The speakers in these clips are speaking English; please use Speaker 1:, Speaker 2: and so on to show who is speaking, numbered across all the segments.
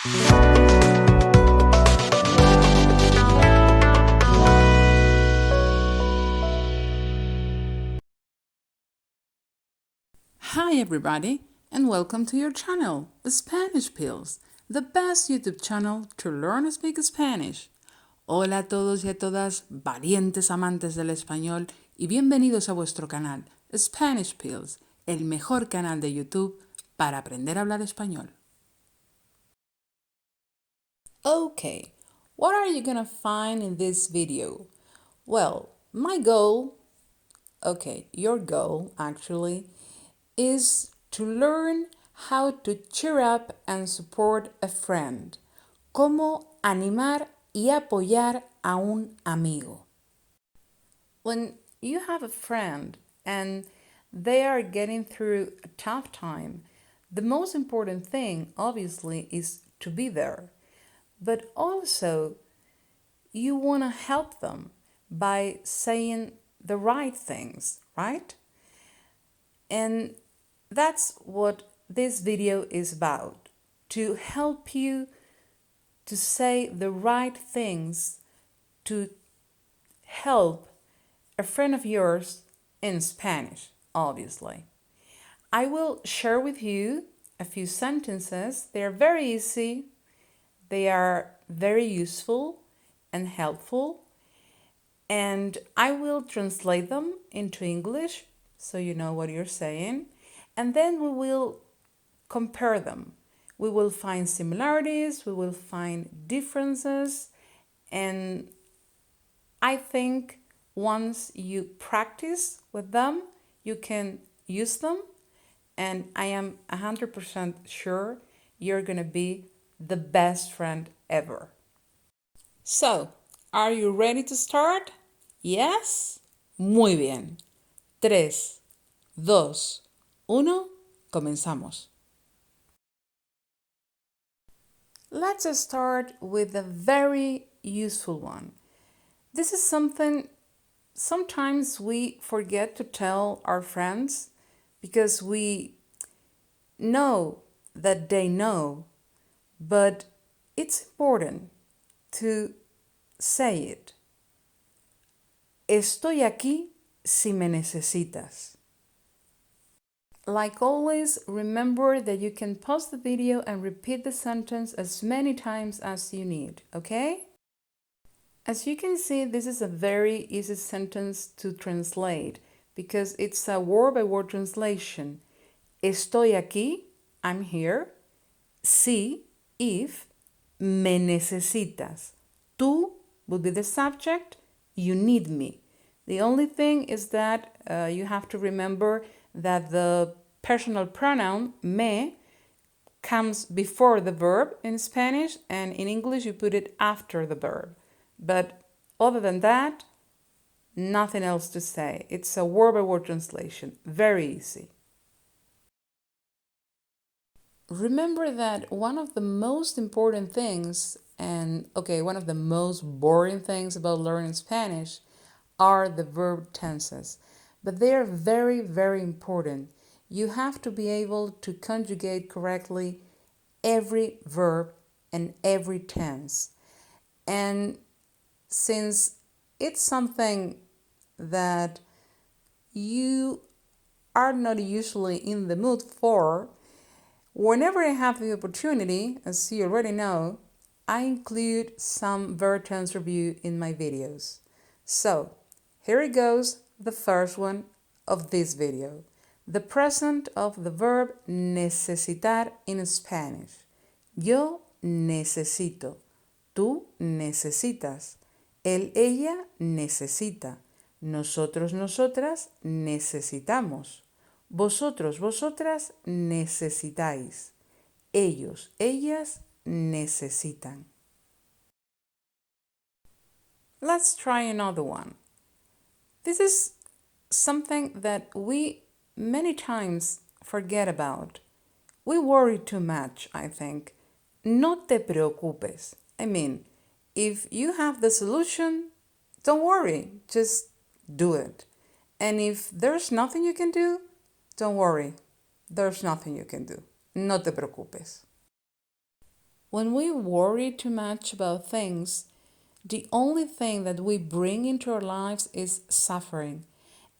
Speaker 1: Hi everybody, and welcome to your channel, Spanish Pills, the best YouTube channel to learn and speak Spanish. Hola a todos y a todas, valientes amantes del español, y bienvenidos a vuestro canal, Spanish Pills, el mejor canal de YouTube para aprender a hablar español. Okay, what are you gonna find in this video? Well, your goal actually, is to learn how to cheer up and support a friend. Cómo animar y apoyar a un amigo. When you have a friend and they are getting through a tough time, the most important thing, obviously, is to be there. But also, you want to help them by saying the right things, right? And that's what this video is about, to help you to say the right things to help a friend of yours in Spanish, obviously. I will share with you a few sentences. They are very easy, they are very useful and helpful, and I will translate them into English so you know what you're saying, and then we will compare them. We will find similarities, we will find differences, and I think once you practice with them, you can use them, and I am 100% sure you're gonna be the best friend ever. So, are you ready to start? Yes? Muy bien. 3, 2, 1, comenzamos. Let's start with a very useful one. This is something sometimes we forget to tell our friends because we know that they know, but it's important to say it. Estoy aquí si me necesitas. Like always, remember that you can pause the video and repeat the sentence as many times as you need, okay? As you can see, this is a very easy sentence to translate because it's a word-by-word translation. Estoy aquí, I'm here. Si, if, me necesitas. Tú would be the subject, you need me. The only thing is that you have to remember that the personal pronoun me comes before the verb in Spanish, and in English you put it after the verb. But other than that, nothing else to say. It's a word-by-word translation, very easy. Remember that one of the most important things, one of the most boring things about learning Spanish are the verb tenses, but they are very, very important. You have to be able to conjugate correctly every verb and every tense. And since it's something that you are not usually in the mood for, whenever I have the opportunity, as you already know, I include some verb tense review in my videos. So, here it goes, the first one of this video. The present of the verb necesitar in Spanish. Yo necesito. Tú necesitas. Él, ella necesita. Nosotros, nosotras necesitamos. Vosotros, vosotras necesitáis. Ellos, ellas necesitan. Let's try another one. This is something that we many times forget about. We worry too much, I think. No te preocupes. I mean, if you have the solution, don't worry, just do it. And if there's nothing you can do, don't worry, there's nothing you can do. No te preocupes. When we worry too much about things, the only thing that we bring into our lives is suffering.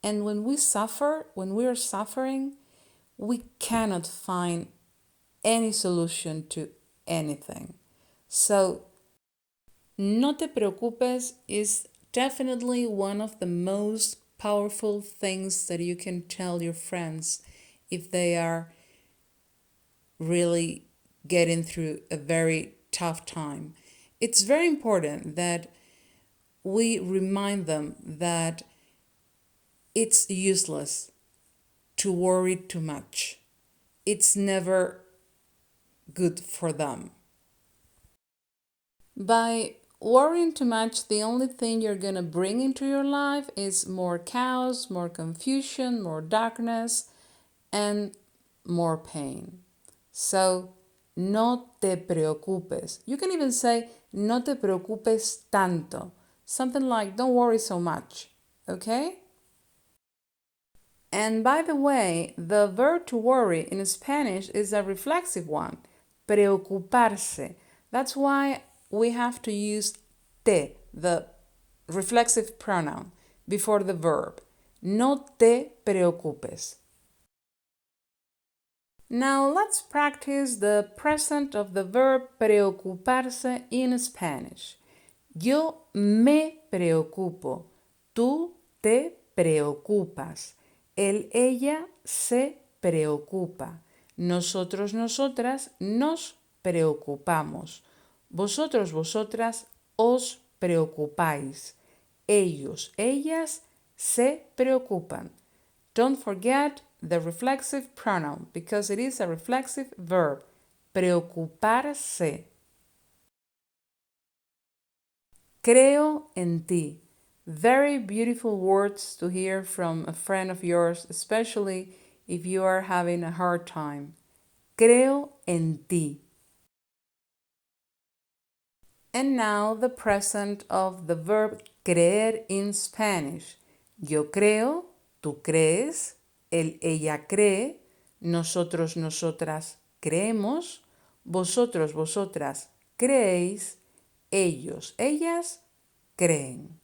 Speaker 1: And when we suffer, when we are suffering, we cannot find any solution to anything. So, no te preocupes is definitely one of the most powerful things that you can tell your friends if they are really getting through a very tough time. It's very important that we remind them that it's useless to worry too much. It's never good for them. By worrying too much, the only thing you're going to bring into your life is more chaos, more confusion, more darkness, and more pain. So, no te preocupes. You can even say, no te preocupes tanto. Something like, don't worry so much. Okay? And by the way, the verb to worry in Spanish is a reflexive one, preocuparse. That's why we have to use te, the reflexive pronoun, before the verb. No te preocupes. Now let's practice the present of the verb preocuparse in Spanish. Yo me preocupo. Tú te preocupas. Él, ella se preocupa. Nosotros, nosotras nos preocupamos. Vosotros, vosotras os preocupáis. Ellos, ellas se preocupan. Don't forget the reflexive pronoun because it is a reflexive verb. Preocuparse. Creo en ti. Very beautiful words to hear from a friend of yours, especially if you are having a hard time. Creo en ti. And now the present of the verb creer in Spanish. Yo creo, tú crees, él, ella cree, nosotros, nosotras creemos, vosotros, vosotras creéis, ellos, ellas creen.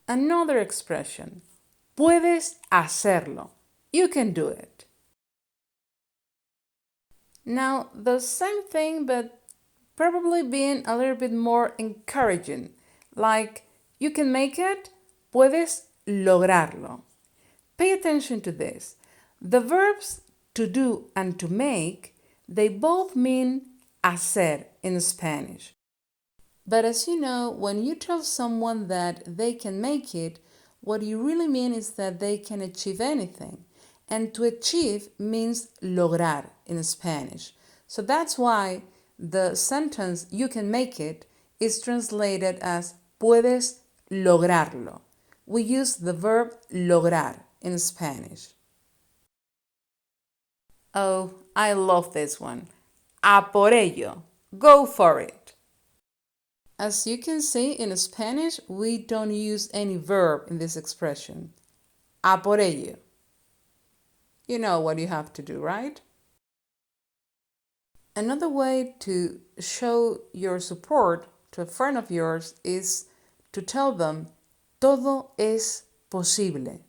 Speaker 1: Another expression. Puedes hacerlo. You can do it. Now, the same thing, but probably being a little bit more encouraging. Like, you can make it, puedes lograrlo. Pay attention to this. The verbs to do and to make, they both mean hacer in Spanish. But as you know, when you tell someone that they can make it, what you really mean is that they can achieve anything. And to achieve means lograr in Spanish. So that's why the sentence you can make it is translated as puedes lograrlo. We use the verb lograr in Spanish. Oh, I love this one. Aporeyo. Go for it. As you can see, in Spanish, we don't use any verb in this expression. Aporeyo. You know what you have to do, right? Another way to show your support to a friend of yours is to tell them, todo es posible.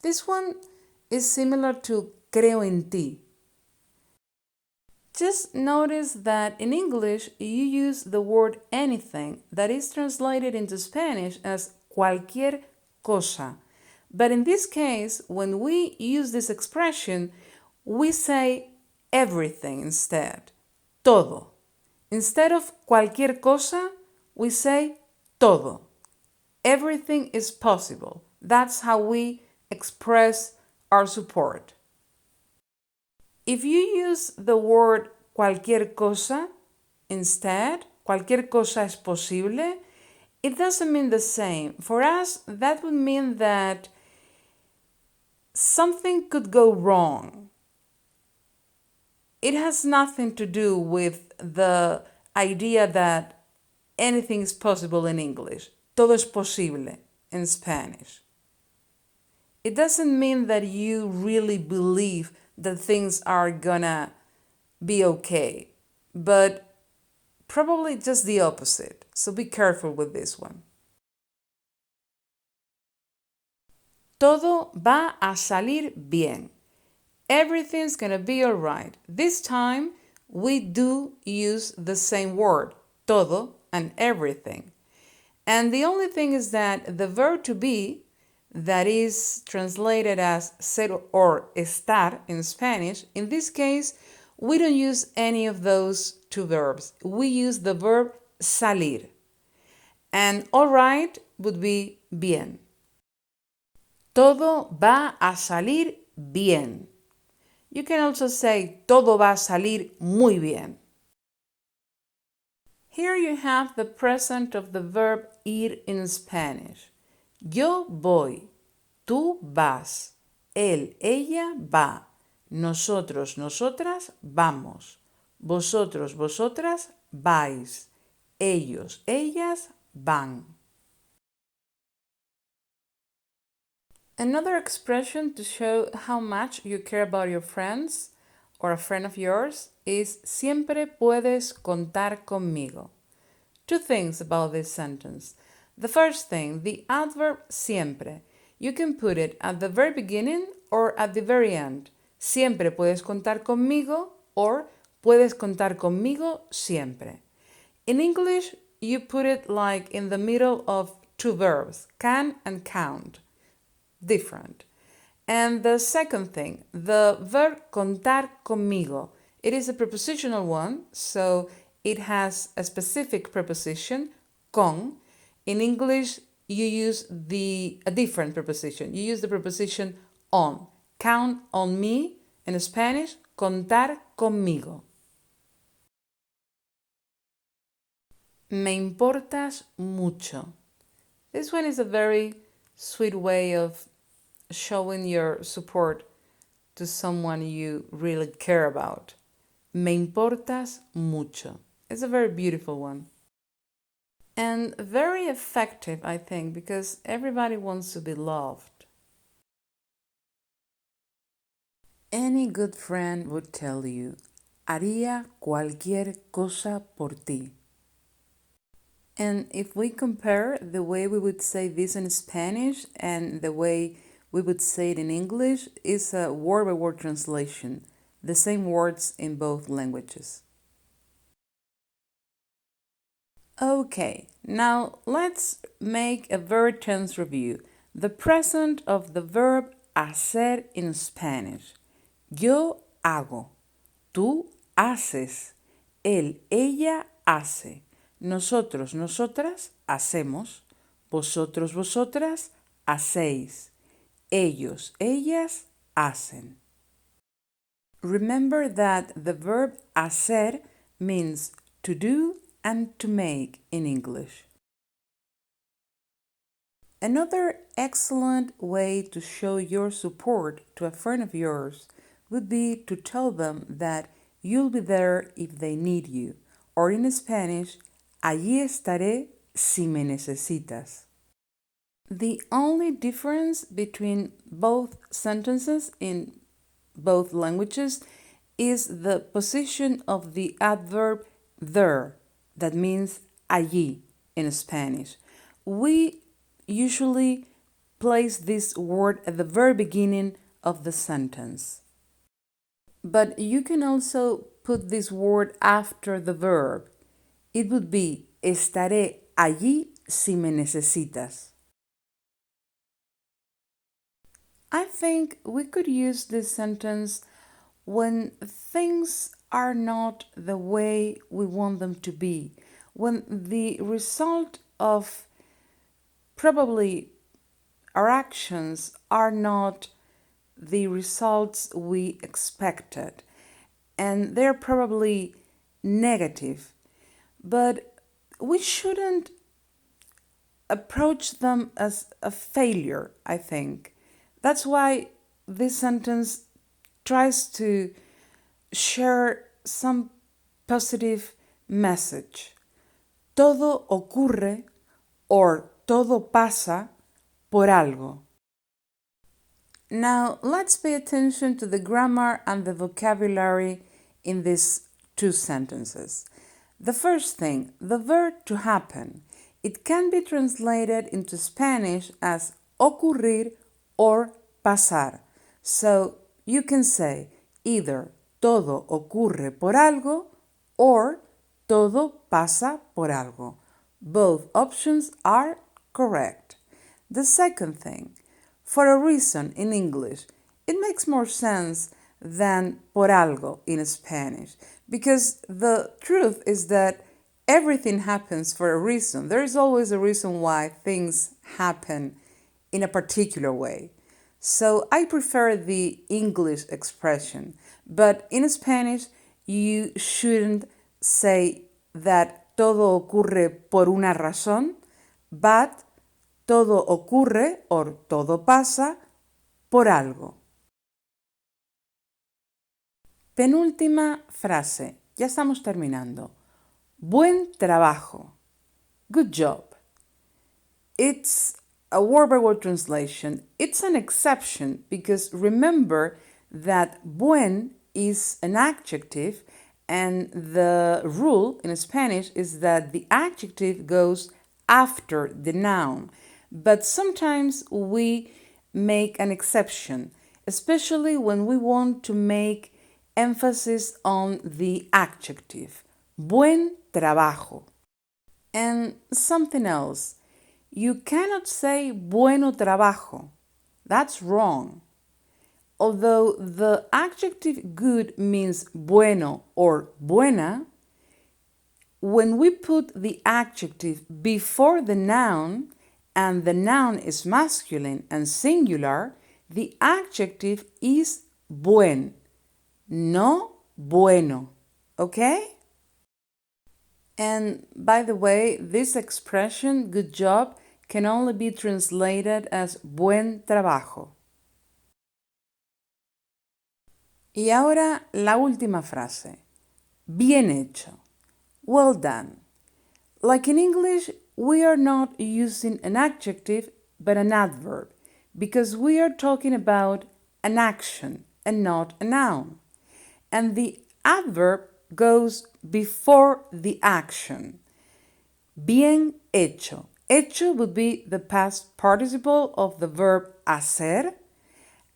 Speaker 1: This one is similar to creo en ti. Just notice that in English you use the word anything that is translated into Spanish as cualquier cosa. But in this case, when we use this expression, we say everything instead. Todo. Instead of cualquier cosa, we say todo. Everything is possible. That's how we express our support. If you use the word cualquier cosa instead, cualquier cosa es posible, it doesn't mean the same. For us, that would mean that something could go wrong. It has nothing to do with the idea that anything is possible in English. Todo es posible in Spanish. It doesn't mean that you really believe that things are gonna be okay, but probably just the opposite. So be careful with this one. Todo va a salir bien. Everything's gonna be alright. This time we do use the same word, todo and everything. And the only thing is that the verb to be, that is translated as ser or estar in Spanish, in this case, we don't use any of those two verbs. We use the verb salir. And alright would be bien. Todo va a salir bien. You can also say todo va a salir muy bien. Here you have the present of the verb ir in Spanish. Yo voy, tú vas, él, ella va, nosotros, nosotras vamos, vosotros, vosotras vais, ellos, ellas van. Another expression to show how much you care about your friends or a friend of yours is siempre puedes contar conmigo. Two things about this sentence. The first thing, the adverb siempre. You can put it at the very beginning or at the very end. Siempre puedes contar conmigo or puedes contar conmigo siempre. In English, you put it like in the middle of two verbs, can and count. Different. And the second thing, the verb contar conmigo. It is a prepositional one, so it has a specific preposition, con. In English, you use a different preposition. You use the preposition on. Count on me. In Spanish, contar conmigo. Me importas mucho. This one is a very sweet way of showing your support to someone you really care about. Me importas mucho. It's a very beautiful one. And very effective, I think, because everybody wants to be loved. Any good friend would tell you, haría cualquier cosa por ti. And if we compare the way we would say this in Spanish and the way we would say it in English, it's a word-by-word translation, the same words in both languages. Okay, now let's make a verb tense review. The present of the verb hacer in Spanish. Yo hago, tú haces, él, ella hace, nosotros, nosotras hacemos, vosotros, vosotras hacéis, ellos, ellas hacen. Remember that the verb hacer means to do and to make in English. Another excellent way to show your support to a friend of yours would be to tell them that you'll be there if they need you, or in Spanish, allí estaré si me necesitas. The only difference between both sentences in both languages is the position of the adverb there, that means allí in Spanish. We usually place this word at the very beginning of the sentence. But you can also put this word after the verb. It would be estaré allí si me necesitas. I think we could use this sentence when things are not the way we want them to be, when the result of probably our actions are not the results we expected, and they're probably negative, but we shouldn't approach them as a failure, I think. That's why this sentence tries to share some positive message. Todo ocurre or todo pasa por algo. Now let's pay attention to the grammar and the vocabulary in these two sentences. The first thing, the verb to happen. It can be translated into Spanish as ocurrir or pasar. So you can say either todo ocurre por algo or todo pasa por algo. Both options are correct. The second thing, for a reason in English, it makes more sense than por algo in Spanish, because the truth is that everything happens for a reason. There is always a reason why things happen in a particular way. So I prefer the English expression, but in Spanish you shouldn't say that todo ocurre por una razón, but todo ocurre or todo pasa por algo. Penúltima frase. Ya estamos terminando. Buen trabajo. Good job. It's a word-by-word translation. It's an exception because remember that buen is an adjective and the rule in Spanish is that the adjective goes after the noun. But sometimes we make an exception, especially when we want to make emphasis on the adjective. Buen trabajo. And something else. You cannot say bueno trabajo. That's wrong. Although the adjective good means bueno or buena, when we put the adjective before the noun and the noun is masculine and singular, the adjective is buen, no bueno. Okay? And by the way, this expression, good job, can only be translated as buen trabajo. Y ahora la última frase. Bien hecho. Well done. Like in English, we are not using an adjective but an adverb because we are talking about an action and not a noun. And the adverb goes before the action. Bien hecho. Hecho would be the past participle of the verb hacer,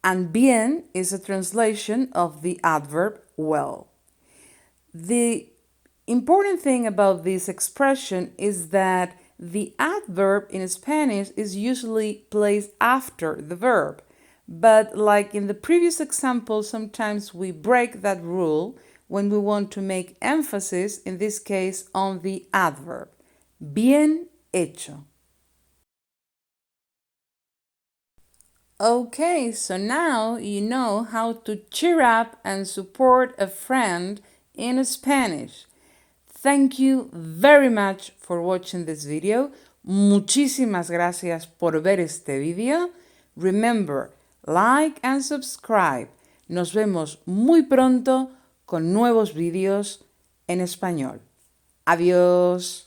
Speaker 1: and bien is a translation of the adverb well. The important thing about this expression is that the adverb in Spanish is usually placed after the verb, but like in the previous example, sometimes we break that rule when we want to make emphasis, in this case, on the adverb. Bien hecho. Okay, so now you know how to cheer up and support a friend in Spanish. Thank you very much for watching this video. Muchísimas gracias por ver este video. Remember, like and subscribe. Nos vemos muy pronto con nuevos vídeos en español. Adiós.